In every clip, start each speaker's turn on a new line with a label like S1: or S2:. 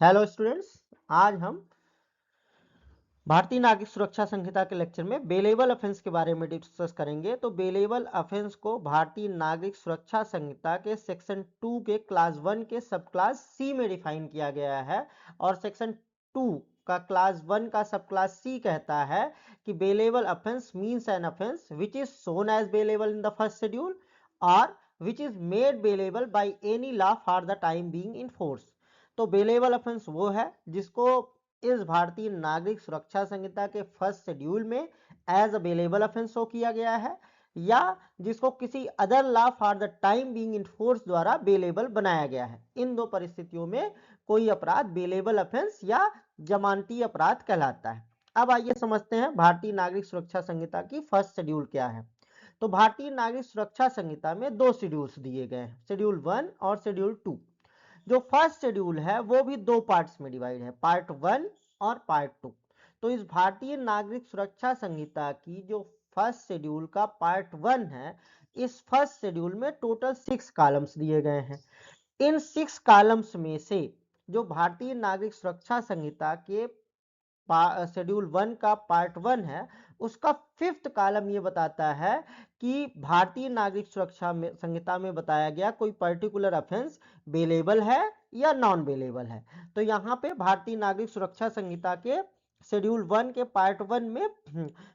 S1: Hello students, आज हम भारतीय नागरिक सुरक्षा संहिता के लेक्चर में बेलेबल ऑफेंस के बारे में डिस्कस करेंगे। तो बेलेबल ऑफेंस को भारतीय नागरिक सुरक्षा संहिता के सेक्शन 2 के क्लास 1 के सब क्लास सी में डिफाइन किया गया है और सेक्शन 2 का क्लास 1 का सब क्लास सी कहता है कि bailable offence means an offence which is shown as bailable in the first schedule और which is made bailable by any law for the time being in force. तो bailable offence वो है जिसको इस भारतीय नागरिक सुरक्षा संहिता के फर्स्ट शेड्यूल में as a bailable offence show किया गया है या जिसको किसी other law for the time being in force द्वारा बेलेबल बनाया गया है। इन दो परिस्थितियों में कोई अपराध बेलेबल ऑफेंस या जमानती अपराध कहलाता है। अब आइए समझते हैं भारतीय नागरिक सुरक्षा संहिता की फर्स्ट शेड्यूल क्या है। तो भारतीय नागरिक सुरक्षा संहिता में दो शेड्यूल्स दिए गए हैं, शेड्यूल 1 और शेड्यूल 2। जो फर्स्ट शेड्यूल है वो भी दो पार्ट्स में डिवाइड है, पार्ट 1 और पार्ट 2। तो इस भारतीय नागरिक सुरक्षा संहिता की जो फर्स्ट शेड्यूल का पार्ट 1 है, इस फर्स्ट शेड्यूल में टोटल 6 कॉलम्स दिए गए हैं। इन 6 कॉलम्स में से जो भारतीय नागरिक सुरक्षा संहिता के शेड्यूल 1 का पार्ट 1 है, उसका 5th कॉलम ये बताता है कि भारतीय नागरिक सुरक्षा संहिता में बताया गया कोई पर्टिकुलर ऑफेंस बेलेबल है या नॉन बेलेबल है। तो यहाँ पे भारतीय नागरिक सुरक्षा संहिता के शेड्यूल 1 के पार्ट 1 में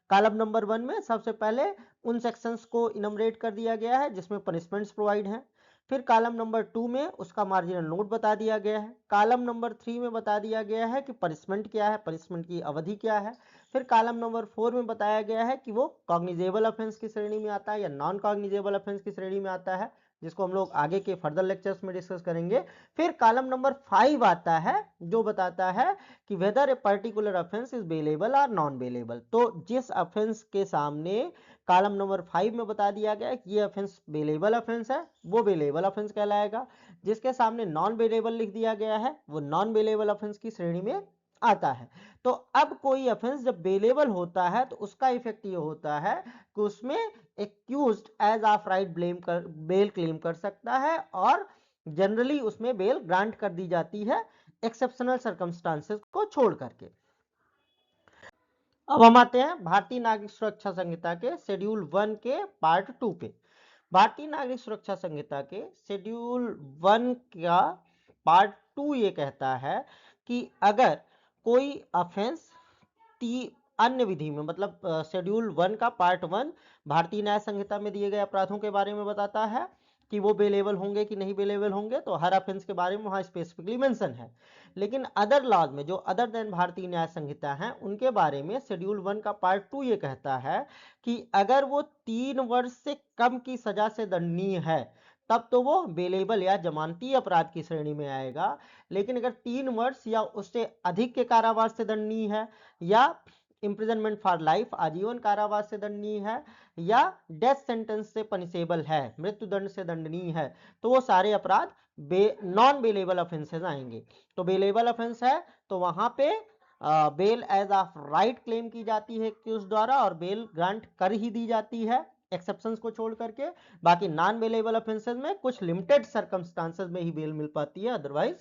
S1: कॉलम नंबर 1 में सबसे पहले उन सेक्शंस को इनमरेट कर दिया गया है जिसमें पनिशमेंट्स प्रोवाइड हैं। फिर कॉलम नंबर 2 में उसका मार्जिनल नोट बता दिया गया है। कॉलम नंबर 3 में बता दिया गया है कि पनिशमेंट क्या है, पनिशमेंट की अवधि क्या है। फिर कॉलम नंबर 4 में बताया गया है कि वो कॉग्निजेबल ऑफेंस की श्रेणी में आता है या नॉन कॉग्निजेबल ऑफेंस की श्रेणी में आता है, जिसको हम लोग आगे के फर्दर लेक्चर्स में डिस्कस करेंगे। फिर कॉलम नंबर 5 आता है जो बताता है कि whether a particular offence is bailable और नॉन बेलेबल। तो जिस ऑफेंस के सामने कॉलम नंबर 5 में बता दिया गया कि ये ऑफेंस बेलेबल ऑफेंस है, वो बेलेबल ऑफेंस कहलाएगा। जिसके सामने नॉन बेलेबल लिख दिया गया है, वो नॉन बेलेबल ऑफेंस की श्रेणी में आता है। तो अब कोई ऑफेंस जब बेलेबल होता है तो उसका इफेक्ट ये होता है कि उसमें accused as of right bail claim कर सकता है और जनरली उसमें बेल ग्रांट कर दी जाती है एक्सेप्शनल सर्कमस्टांसेस को छोड़ करके। अब हम आते हैं भारतीय नागरिक सुरक्षा संहिता के शेड्यूल 1 के पार्ट 2 पे। भारतीय नागरिक सुरक्षा संहिता के शेड्यूल 1 का पार्ट 2 ये कहता है कि अगर कोई ऑफेंस अन्य विधि में, मतलब शेड्यूल 1 का पार्ट 1 भारतीय न्याय संहिता में दिए गए अपराधों के बारे में बताता है कि वो बेलेबल होंगे कि नहीं बेलेबल होंगे, तो हर ऑफेंस के बारे में वहां स्पेसिफिकली मेंशन है। लेकिन अदर लॉज में जो अदर देन भारतीय न्याय संहिता है उनके बारे में शेड्यूल 1 का पार्ट 2 ये कहता है कि अगर वो 3 वर्ष से कम की सजा से दंडनीय है तब तो वो बेलेबल या जमानती अपराध की श्रेणी में आएगा। लेकिन अगर 3 वर्ष या उससे अधिक के कारावास से दंडनीय है या इंप्रिजनमेंट फॉर लाइफ आजीवन कारावास से दंडनीय है या डेथ सेंटेंस से पनिशेबल है, मृत्यु दंड से दंडनीय है, तो वो सारे अपराध नॉन बेलेबल ऑफेंसेस आएंगे। तो बेलेबल ऑफेंस है तो वहां पे bail as of right claim की जाती है कि उस द्वारा और बेल ग्रांट कर ही दी जाती है एक्सेप्शंस को छोड़ करके। बाकी नॉन बेलेबल ऑफेंसेस में कुछ लिमिटेड सर्कमस्टांसेस में ही बेल मिल पाती है, अदरवाइज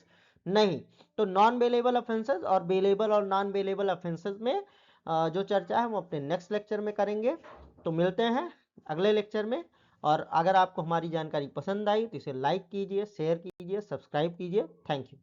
S1: नहीं। तो नॉन बेलेबल ऑफेंसेस और बेलेबल और नॉन बेलेबल ऑफेंसेस में जो चर्चा है वो अपने नेक्स्ट लेक्चर में करेंगे। तो मिलते हैं अगले लेक्चर में। और अगर आपको हमारी जानकारी पसंद आई तो इसे लाइक कीजिए, शेयर कीजिए, सब्सक्राइब कीजिए। Thank you.